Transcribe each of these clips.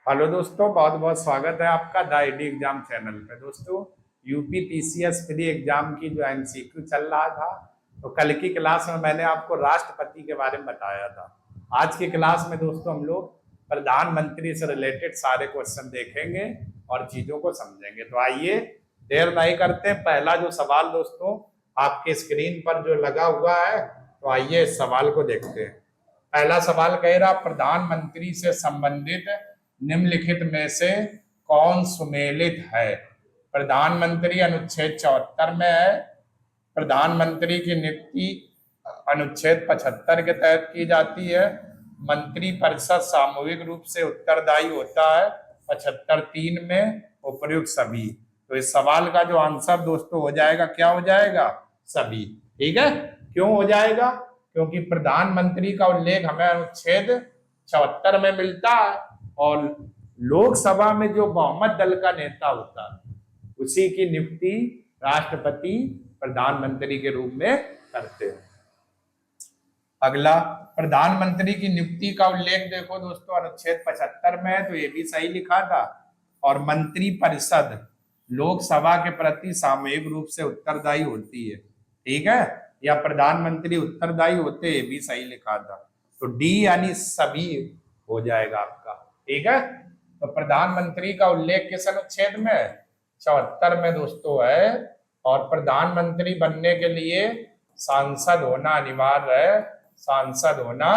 Hello दोस्तों, बहुत बहुत स्वागत है आपका द आईडी एग्जाम चैनल पे। दोस्तों, यूपी पीसीएस फ्री एग्जाम की जो एमसीक्यू चल रहा था, तो कल की क्लास में मैंने आपको राष्ट्रपति के बारे में बताया था। आज की क्लास में दोस्तों हम लोग प्रधानमंत्री से रिलेटेड सारे क्वेश्चन देखेंगे और चीजों को समझेंगे। तो आइए, देर नहीं करते, पहला जो सवाल दोस्तों आपके स्क्रीन पर जो लगा हुआ है, तो आइए इस सवाल को देखते हैं। पहला सवाल कह रहा, प्रधानमंत्री से संबंधित निम्नलिखित में से कौन सुमेलित है। प्रधानमंत्री अनुच्छेद 74 में है। प्रधानमंत्री की नियुक्ति अनुच्छेद 75 के तहत की जाती है। मंत्री परिषद सामूहिक रूप से उत्तरदायी होता है 75(3) में, उपर्युक्त सभी। तो इस सवाल का जो आंसर दोस्तों हो जाएगा, क्या हो जाएगा? सभी। ठीक है। क्यों हो जाएगा? क्योंकि प्रधानमंत्री का उल्लेख हमें अनुच्छेद 74 में मिलता है, और लोकसभा में जो बहुमत दल का नेता होता है उसी की नियुक्ति राष्ट्रपति प्रधानमंत्री के रूप में करते हैं। अगला, प्रधानमंत्री की नियुक्ति का उल्लेख देखो दोस्तों अनुच्छेद 75 में है, तो ये भी सही लिखा था। और मंत्री परिषद लोकसभा के प्रति सामूहिक रूप से उत्तरदायी होती है। ठीक है। या प्रधानमंत्री उत्तरदायी होते, ये भी सही लिखा था। तो डी यानी सभी हो जाएगा आपका। ठीक है। तो प्रधानमंत्री का उल्लेख किस अनुच्छेद में? 74 में दोस्तों है। और प्रधानमंत्री बनने के लिए सांसद होना अनिवार्य है। सांसद होना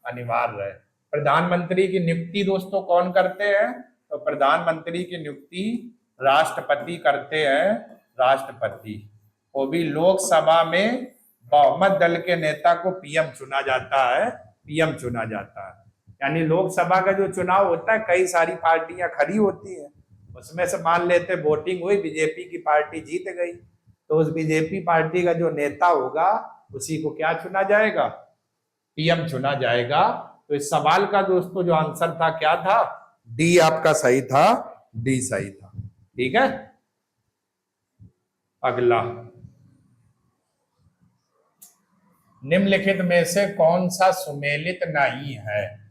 अनिवार्य है। प्रधानमंत्री की नियुक्ति दोस्तों कौन करते हैं? तो प्रधानमंत्री की नियुक्ति राष्ट्रपति करते हैं। राष्ट्रपति। वो भी लोकसभा में बहुमत दल के नेता को पीएम चुना जाता है। पीएम चुना जाता है। यानी लोकसभा का जो चुनाव होता है, कई सारी पार्टियां खड़ी होती हैं, उसमें से मान लेते वोटिंग हुई, बीजेपी की पार्टी जीत गई, तो उस बीजेपी पार्टी का जो नेता होगा उसी को क्या चुना जाएगा? पीएम चुना जाएगा। तो इस सवाल का दोस्तों जो आंसर था, क्या था? डी आपका सही था। डी सही था। ठीक है। अगला, निम्नलिखित में से कौन सा सुमेलित नहीं है?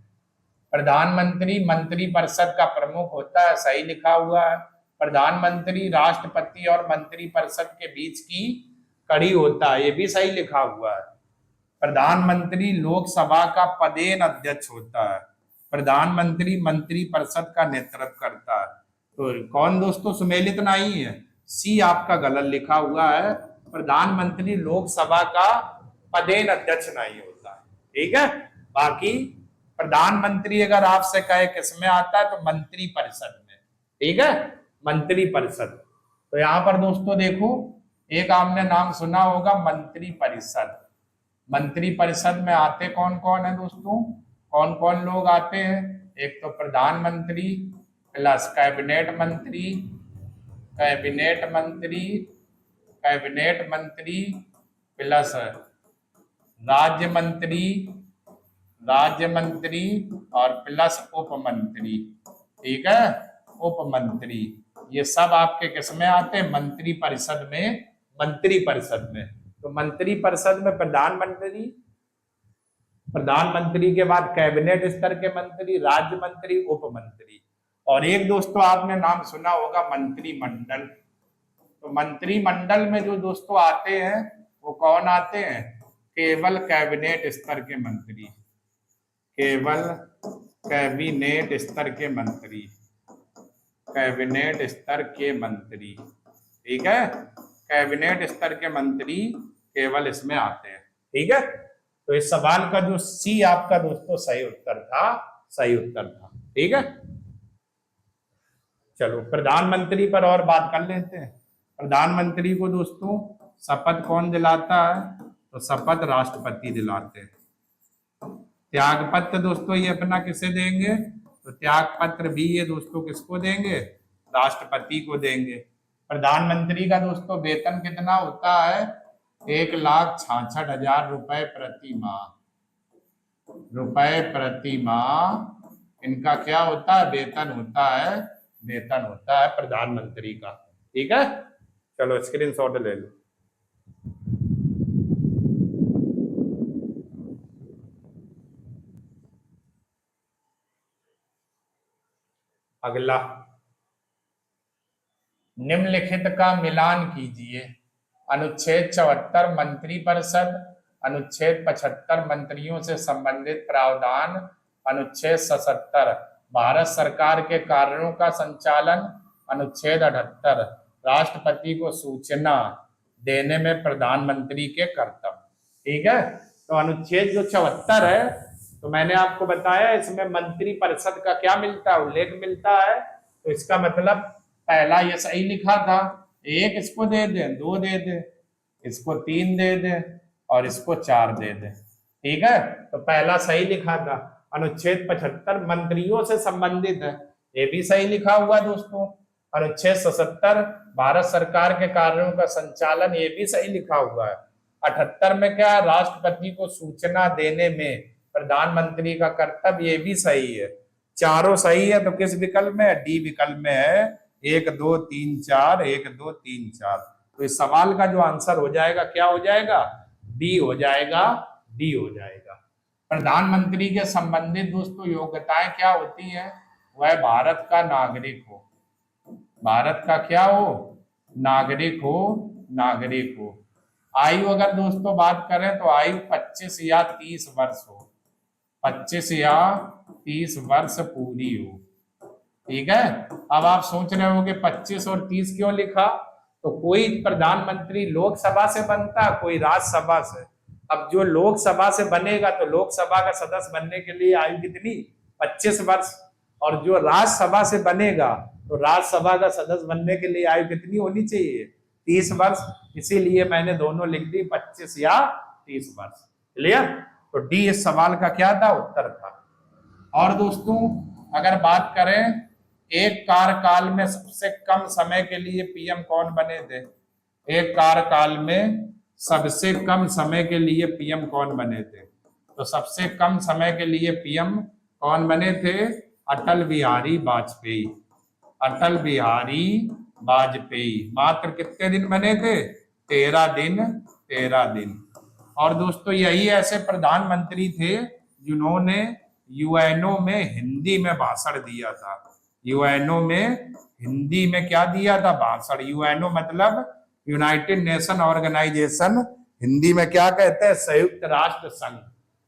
प्रधानमंत्री मंत्रिपरिषद का प्रमुख होता है, सही लिखा हुआ है। प्रधानमंत्री राष्ट्रपति और मंत्रिपरिषद के बीच की कड़ी होता है, ये भी सही लिखा हुआ है। प्रधानमंत्री लोकसभा का पदेन अध्यक्ष होता है। प्रधानमंत्री मंत्रिपरिषद का नेतृत्व करता है। तो कौन दोस्तों सुमेलित नहीं है? सी आपका गलत लिखा हुआ है। प्रधानमंत्री लोकसभा का पदेन अध्यक्ष नहीं होता है। ठीक है। बाकी प्रधानमंत्री अगर आपसे कहे किसमें आता है, तो मंत्री परिषद में। ठीक है। मंत्री परिषद। तो यहां पर दोस्तों देखो, एक आपने नाम सुना होगा मंत्री परिषद। मंत्री परिषद में आते कौन कौन है दोस्तों? कौन कौन लोग आते हैं? एक तो प्रधानमंत्री प्लस कैबिनेट मंत्री, कैबिनेट मंत्री, कैबिनेट मंत्री प्लस राज्य मंत्री, राज्य मंत्री और प्लस उप मंत्री। ठीक है। उप मंत्री। ये सब आपके किसमें आते हैं? मंत्री परिषद में। मंत्री परिषद में। तो मंत्री परिषद में प्रधानमंत्री, प्रधानमंत्री के बाद कैबिनेट स्तर के मंत्री, राज्य मंत्री, उप मंत्री, और एक दोस्तों आपने नाम सुना होगा मंत्रिमंडल। तो मंत्रिमंडल में जो दोस्तों आते हैं वो कौन आते हैं? केवल कैबिनेट स्तर के मंत्री। केवल कैबिनेट स्तर के मंत्री। कैबिनेट स्तर के मंत्री। ठीक है। कैबिनेट स्तर के मंत्री केवल इसमें आते हैं। ठीक है। तो इस सवाल का जो सी आपका दोस्तों सही उत्तर था। सही उत्तर था। ठीक है। चलो प्रधानमंत्री पर और बात कर लेते हैं। प्रधानमंत्री को दोस्तों शपथ कौन दिलाता है? तो शपथ राष्ट्रपति दिलाते हैं। त्याग पत्र दोस्तों ये अपना किसे देंगे? तो त्याग पत्र भी ये दोस्तों किसको देंगे? राष्ट्रपति को देंगे। प्रधानमंत्री का दोस्तों वेतन कितना होता है? 1,66,000 रुपए प्रति माह। रुपए प्रति माह इनका क्या होता है? वेतन होता है। वेतन होता है प्रधानमंत्री का। ठीक है। चलो स्क्रीनशॉट ले लो। अगला, निम्नलिखित का मिलान कीजिए। अनुच्छेद 74 मंत्रिपरिषद, अनुच्छेद 75 मंत्रियों से संबंधित प्रावधान, अनुच्छेद 77 भारत सरकार के कार्यों का संचालन, अनुच्छेद 78 राष्ट्रपति को सूचना देने में प्रधानमंत्री के कर्तव्य। ठीक है, तो अनुच्छेद जो 74 है, तो मैंने आपको बताया इसमें मंत्रिपरिषद का क्या मिलता है, उल्लेख मिलता है। तो इसका मतलब पहला ये सही लिखा था, एक इसको दे दे, दो दे दे, इसको तीन दे दे और इसको चार दे दे। ठीक है, तो पहला सही लिखा था। अनुच्छेद 75 मंत्रियों से संबंधित है, ये भी सही लिखा हुआ दोस्तों। अनुच्छेद 77 भारत सरकार के कार्यों का संचालन, ये भी सही लिखा हुआ है। 78 में क्या, राष्ट्रपति को सूचना देने में प्रधानमंत्री का कर्तव्य, ये भी सही है। चारों सही है, तो किस विकल्प में है, डी विकल्प में है। 1 2 3 4, 1 2 3 4। तो इस सवाल का जो आंसर हो जाएगा, क्या हो जाएगा, डी हो जाएगा, डी हो जाएगा। प्रधानमंत्री के संबंधित दोस्तों योग्यताएं क्या होती हैं, वह भारत का नागरिक हो, भारत का क्या हो, नागरिक हो, नागरिक हो। आयु अगर दोस्तों बात करें तो आयु 25 या 30 वर्ष हो, 25 या 30 वर्ष पूरी हो। ठीक है, अब आप सोच रहे हो कि 25 और 30 क्यों लिखा, तो कोई प्रधानमंत्री लोकसभा से बनता, कोई राज्यसभा से। अब जो लोकसभा से बनेगा तो लोकसभा का सदस्य बनने के लिए आयु कितनी, 25 वर्ष, और जो राज्यसभा से बनेगा तो राज्यसभा का सदस्य बनने के लिए आयु कितनी होनी चाहिए, 30 वर्ष। इसीलिए मैंने दोनों लिख दी, 25 या 30 वर्ष। क्लियर, तो डी इस सवाल का क्या था, उत्तर था। और दोस्तों अगर बात करें, एक कार्यकाल में सबसे कम समय के लिए पीएम कौन बने थे, एक कार्यकाल में सबसे कम समय के लिए पीएम कौन बने थे, तो सबसे कम समय के लिए पीएम कौन बने थे, अटल बिहारी वाजपेयी। अटल बिहारी वाजपेयी मात्र कितने दिन बने थे, 13 दिन, 13 दिन। और दोस्तों यही ऐसे प्रधानमंत्री थे जिन्होंने यूएनओ में हिंदी में भाषण दिया था, यूएनओ में हिंदी में क्या दिया था, भाषण। यूएनओ मतलब यूनाइटेड नेशन ऑर्गेनाइजेशन, हिंदी में क्या कहते हैं, संयुक्त राष्ट्र संघ।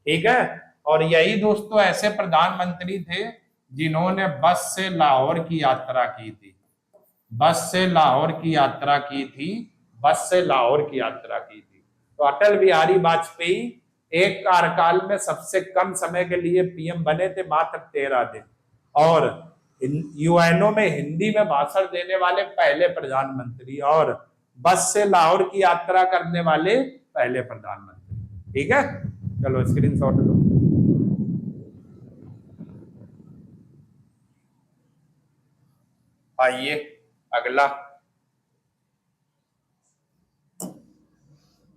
ठीक है, और यही दोस्तों ऐसे प्रधानमंत्री थे जिन्होंने बस से लाहौर की यात्रा की थी, बस से लाहौर की यात्रा की थी, बस से लाहौर की यात्रा की थी। तो अटल बिहारी वाजपेयी एक कार्यकाल में सबसे कम समय के लिए पीएम बने थे, मात्र 13 दिन, और यूएनओ में हिंदी में भाषण देने वाले पहले प्रधानमंत्री, और बस से लाहौर की यात्रा करने वाले पहले प्रधानमंत्री। ठीक है, चलो स्क्रीनशॉट लो। आइए अगला,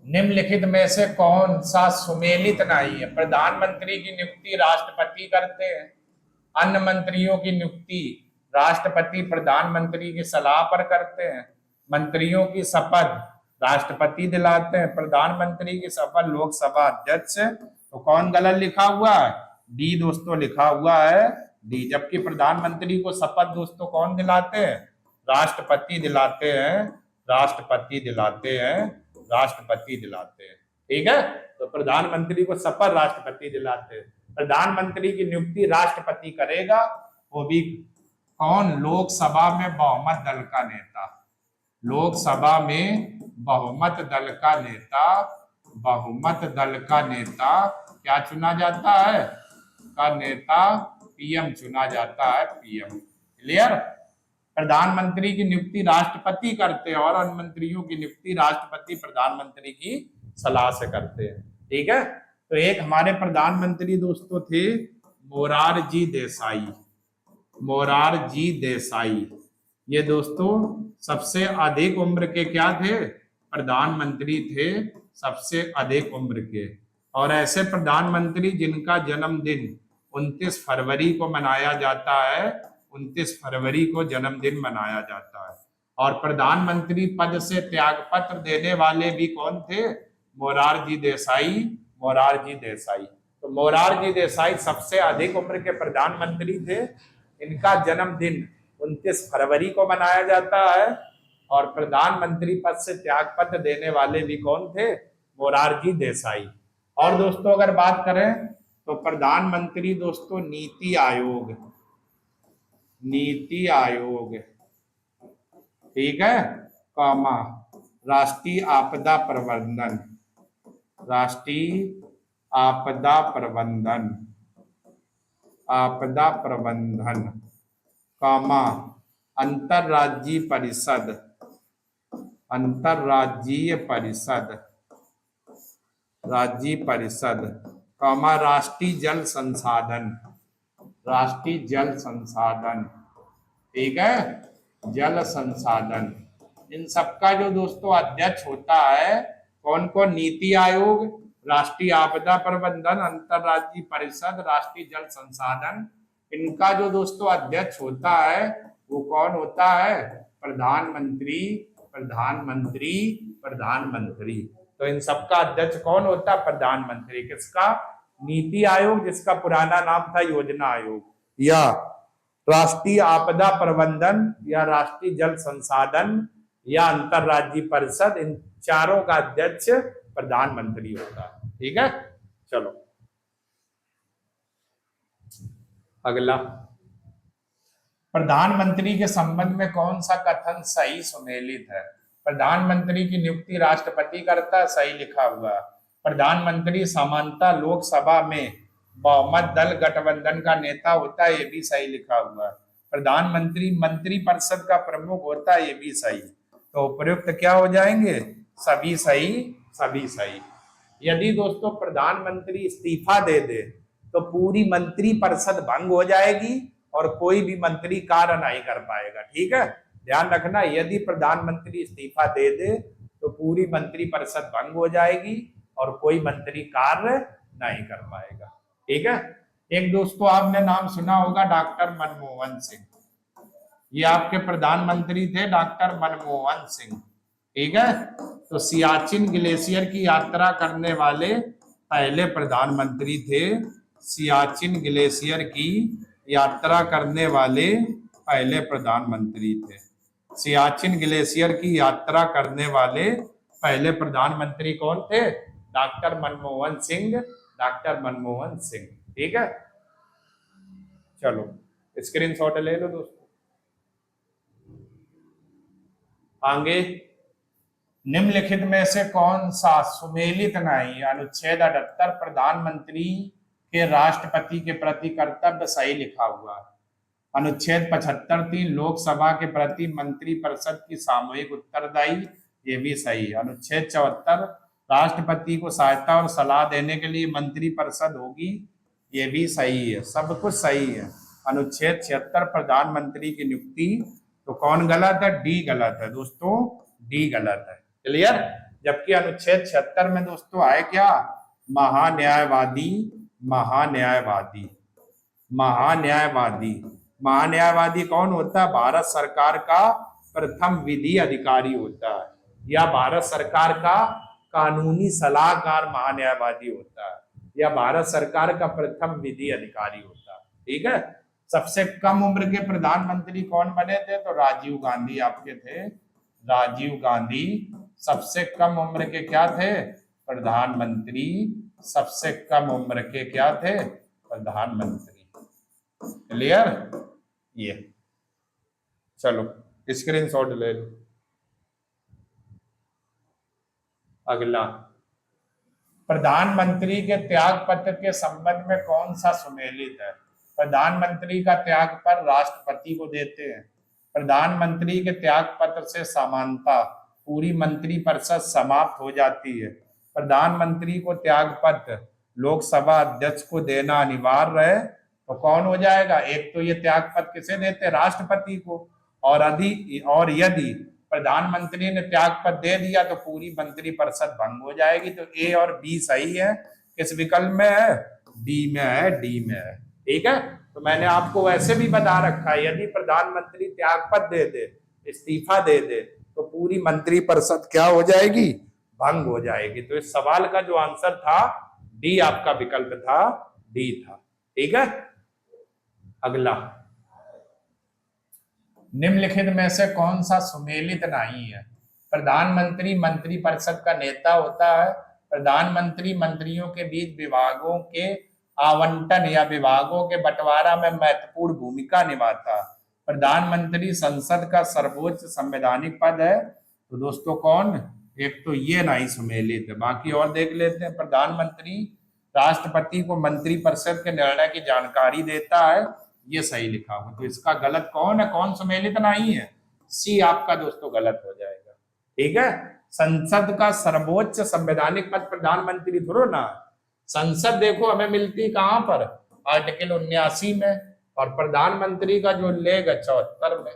निम्नलिखित में से कौन सा सुमेलित नहीं है। प्रधानमंत्री की नियुक्ति राष्ट्रपति करते हैं, अन्य मंत्रियों की नियुक्ति राष्ट्रपति प्रधानमंत्री की सलाह पर करते हैं, मंत्रियों की शपथ राष्ट्रपति दिलाते हैं, प्रधानमंत्री की शपथ लोकसभा अध्यक्ष। तो कौन गलत लिखा हुआ है, डी दोस्तों लिखा हुआ है, डी। जबकि प्रधानमंत्री को शपथ दोस्तों कौन दिलाते हैं, राष्ट्रपति दिलाते हैं, राष्ट्रपति दिलाते हैं, राष्ट्रपति दिलाते हैं। ठीक है, तो प्रधानमंत्री को शपथ राष्ट्रपति दिलाते हैं, प्रधानमंत्री की नियुक्ति राष्ट्रपति करेगा, वो भी कौन, लोकसभा में बहुमत दल का नेता, लोकसभा में बहुमत दल का नेता, बहुमत दल का नेता क्या चुना जाता है, का नेता पीएम चुना जाता है, पीएम। क्लियर, प्रधानमंत्री की नियुक्ति राष्ट्रपति करते हैं और अन्य मंत्रियों की नियुक्ति राष्ट्रपति प्रधानमंत्री की सलाह से करते हैं। ठीक है, तो एक हमारे प्रधानमंत्री दोस्तों थे मोरारजी देसाई, मोरारजी देसाई। ये दोस्तों सबसे अधिक उम्र के क्या थे, प्रधानमंत्री थे, सबसे अधिक उम्र के। और ऐसे प्रधानमंत्री जिनका जन्मदिन 29 फरवरी को मनाया जाता है, 29 फरवरी को जन्मदिन मनाया जाता है। और प्रधानमंत्री पद से त्यागपत्र देने वाले भी कौन थे, मोरारजी देसाई, मोरारजी देसाई। तो मोरारजी देसाई सबसे अधिक उम्र के प्रधानमंत्री थे, इनका जन्मदिन 29 फरवरी को मनाया जाता है। और प्रधानमंत्री पद से त्याग पत्र देने वाले भी कौन थे? मोरारजी देसाई। और दोस्तों अगर बात करें तो प्रधानमंत्री दोस्तों नीति आयोग, नीति आयोग, ठीक है, कॉमा राष्ट्रीय आपदा प्रबंधन, राष्ट्रीय आपदा प्रबंधन, आपदा प्रबंधन, कॉमा अंतरराज्यीय परिषद, अंतरराज्यीय परिषद, राज्य परिषद, कॉमा राष्ट्रीय जल संसाधन, राष्ट्रीय जल संसाधन, ठीक है, जल संसाधन। इन सबका जो दोस्तों अध्यक्ष होता है कौन कौन? नीति आयोग, राष्ट्रीय आपदा प्रबंधन, अंतरराज्यीय परिषद, राष्ट्रीय जल संसाधन। इनका जो दोस्तों अध्यक्ष होता है वो कौन होता है? प्रधानमंत्री, प्रधानमंत्री, प्रधानमंत्री। तो इन सबका अध्यक्ष कौन होता है? प्रधानमंत्री। किसका? नीति आयोग, जिसका पुराना नाम था योजना आयोग, या राष्ट्रीय आपदा प्रबंधन, या राष्ट्रीय जल संसाधन, या अंतरराज्यीय परिषद। इन चारों का अध्यक्ष प्रधानमंत्री होता है। ठीक है, चलो अगला। प्रधानमंत्री के संबंध में कौन सा कथन सही सुमेलित है? प्रधानमंत्री की नियुक्ति राष्ट्रपति करता है, सही लिखा हुआ। प्रधानमंत्री सामान्यतः लोकसभा में बहुमत दल गठबंधन का नेता होता है, ये भी सही लिखा हुआ। प्रधानमंत्री मंत्रिपरिषद का प्रमुख होता है, ये भी सही। तो उपयुक्त क्या हो जाएंगे? सभी सही, सभी सही। यदि दोस्तों प्रधानमंत्री इस्तीफा दे दे तो पूरी मंत्रिपरिषद भंग हो जाएगी और कोई भी मंत्री कार्य नहीं कर पाएगा। ठीक है, ध्यान रखना, यदि प्रधानमंत्री इस्तीफा दे दे तो पूरी मंत्रिपरिषद भंग हो जाएगी और कोई मंत्री कार्य नहीं कर पाएगा। ठीक है, एक दोस्तों आपने नाम सुना होगा डॉक्टर मनमोहन सिंह, ये आपके प्रधानमंत्री थे डॉक्टर मनमोहन सिंह। ठीक है, तो सियाचिन ग्लेशियर की यात्रा करने वाले पहले प्रधानमंत्री थे। सियाचिन ग्लेशियर की यात्रा करने वाले पहले प्रधानमंत्री थे। सियाचिन ग्लेशियर की यात्रा करने वाले पहले प्रधानमंत्री कौन थे? Doctor Manmohan Singh, doctor Manmohan Singh. ठीक है, चलो स्क्रीनशॉट ले लो दोस्तों। आगे, निम्नलिखित में से कौन सा सुमेलित नहीं? अनुच्छेद 78 प्रधानमंत्री के राष्ट्रपति के प्रति कर्तव्य, सही लिखा हुआ। अनुच्छेद 75 3 लोकसभा के प्रति मंत्रिपरिषद की सामूहिक उत्तरदायी, ये भी सही। अनुच्छेद 74 राष्ट्रपति को सहायता और सलाह देने के लिए मंत्रिपरिषद होगी, ये भी सही है। सब कुछ सही है। अनुच्छेद 76 प्रधानमंत्री की नियुक्ति, तो कौन गलत है? डी गलत है दोस्तों, डी गलत है। क्लियर? जबकि अनुच्छेद 76 में दोस्तों आए क्या? महान्यायवादी, महान्यायवादी, महान्यायवादी। महान्यायवादी कौन होता है? भारत सरकार का प्रथम विधि अधिकारी होता है, या भारत सरकार का कानूनी सलाहकार महान्यायवादी होता है, या भारत सरकार का प्रथम विधि अधिकारी होता है। ठीक है, सबसे कम उम्र के प्रधानमंत्री कौन बने थे? तो राजीव गांधी आपके थे। राजीव गांधी सबसे कम उम्र के क्या थे? प्रधानमंत्री। सबसे कम उम्र के क्या थे? प्रधानमंत्री। क्लियर? ये चलो स्क्रीनशॉट ले लो। अगला, प्रधानमंत्री के त्याग पत्र के संबंध में कौन सा सुमेलित है? प्रधानमंत्री का त्याग पत्र राष्ट्रपति को देते हैं। प्रधानमंत्री के त्याग पत्र से सामान्यता पूरी मंत्रिपरिषद समाप्त हो जाती है। प्रधानमंत्री को त्याग पत्र लोकसभा अध्यक्ष को देना अनिवार्य है, तो कौन हो जाएगा? एक तो ये त्याग पत्र किसे देते? राष्ट्रपति को। और यदि प्रधानमंत्री ने त्याग पत्र दे दिया तो पूरी मंत्रिपरिषद भंग हो जाएगी। तो ए और बी सही है। किस विकल्प में है? डी में है, डी में है। ठीक है, तो मैंने आपको वैसे भी बता रखा है, यदि प्रधानमंत्री त्याग पत्र दे दे, इस्तीफा दे दे, तो पूरी मंत्रिपरिषद क्या हो जाएगी? भंग हो जाएगी। तो इस सवाल का जो आंसर था डी आपका विकल्प था, डी था। ठीक है, अगला, निम्नलिखित में से कौन सा सुमेलित नहीं है? प्रधानमंत्री मंत्रिपरिषद का नेता होता है। प्रधानमंत्री मंत्रियों के बीच विभागों के आवंटन या विभागों के बंटवारा में महत्वपूर्ण भूमिका निभाता है। प्रधानमंत्री संसद का सर्वोच्च संवैधानिक पद है। तो दोस्तों कौन? एक तो ये नहीं सुमेलित है, बाकी और देख लेते हैं। प्रधानमंत्री राष्ट्रपति को मंत्रिपरिषद के निर्णय की जानकारी देता है, ये सही लिखा हुआ। तो इसका गलत कौन है? कौन सुमेलित नहीं है? सी आपका दोस्तों गलत हो जाएगा। ठीक है, संसद का सर्वोच्च संवैधानिक पद प्रधानमंत्री थोड़ा ना। संसद देखो हमें मिलती कहां पर? आर्टिकल 79 में, और प्रधानमंत्री का जो उल्लेख है 74 में,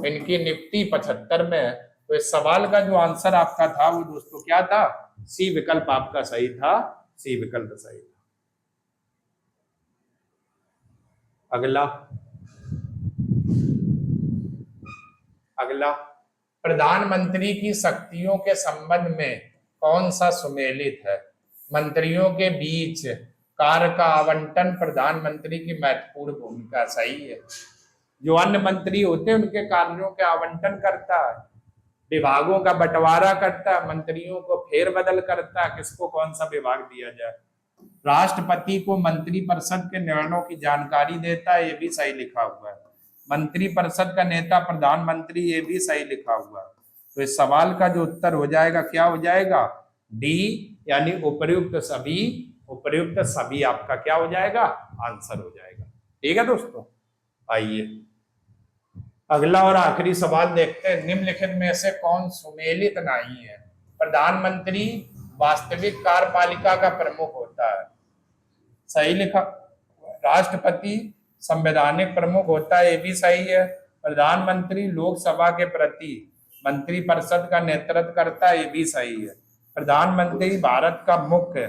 इनकी नियुक्ति 75 में है। तो इस सवाल का जो आंसर आपका था वो दोस्तों क्या था? सी विकल्प आपका सही था। सी विकल्प सही था। अगला प्रधानमंत्री की शक्तियों के संबंध में कौन सा सुमेलित है? मंत्रियों के बीच कार्य का आवंटन प्रधानमंत्री की महत्वपूर्ण भूमिका सही है। जो अन्य मंत्री होते हैं उनके कार्यों के आवंटन करता है, विभागों का बंटवारा करता है, मंत्रियों को फेरबदल करता है, किसको कौन सा विभाग दिया जाए। राष्ट्रपति को मंत्रिपरिषद के निर्णयों की जानकारी देता है, ये भी सही लिखा हुआ है। मंत्रिपरिषद का नेता प्रधानमंत्री, ये भी सही लिखा हुआ है। तो इस सवाल का जो उत्तर हो जाएगा क्या हो जाएगा? डी, यानी उपर्युक्त सभी। उपर्युक्त सभी आपका क्या हो जाएगा? आंसर हो जाएगा। ठीक है दोस्तों, आइए अगला और आखिरी सवाल देखते हैं। निम्नलिखित में से कौन सुमेलित नहीं है? प्रधानमंत्री वास्तविक कार्यपालिका का प्रमुख होता है, सही लिखा। राष्ट्रपति संवैधानिक प्रमुख होता है, ये भी सही है। प्रधानमंत्री लोकसभा के प्रति मंत्रिपरिषद का नेतृत्व करता है, ये भी सही है। प्रधानमंत्री भारत का मुख्य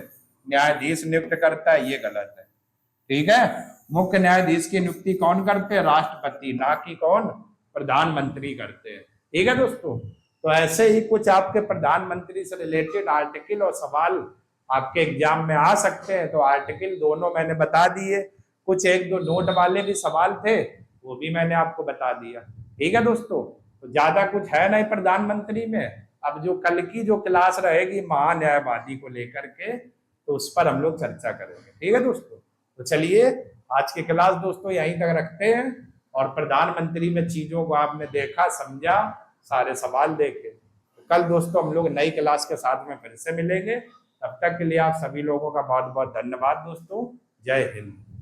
न्यायाधीश नियुक्त करता है, ये गलत है। ठीक है, मुख्य न्यायाधीश की नियुक्ति कौन करते हैं? राष्ट्रपति, ना कि कौन? प्रधानमंत्री करते हैं। ठीक है दोस्तों, तो ऐसे ही कुछ आपके प्रधानमंत्री से रिलेटेड आर्टिकल और सवाल आपके एग्जाम में आ सकते हैं। तो आर्टिकल दोनों मैंने बता दिए, कुछ एक दो नोट वाले भी सवाल थे वो भी मैंने आपको बता दिया। ठीक है दोस्तों, तो ज्यादा कुछ है नहीं प्रधानमंत्री में। अब जो कल की जो क्लास रहेगी महान्यायवादी को लेकर के, तो उस पर हम लोग चर्चा करेंगे। ठीक है दोस्तों, तो चलिए आज की क्लास दोस्तों यहीं तक रखते हैं। और प्रधानमंत्री में चीजों को आपने देखा, समझा, सारे सवाल देखे। तो कल दोस्तों हम लोग नई क्लास के साथ में फिर से मिलेंगे। तब तक के लिए आप सभी लोगों का बहुत बहुत धन्यवाद दोस्तों। जय हिंद।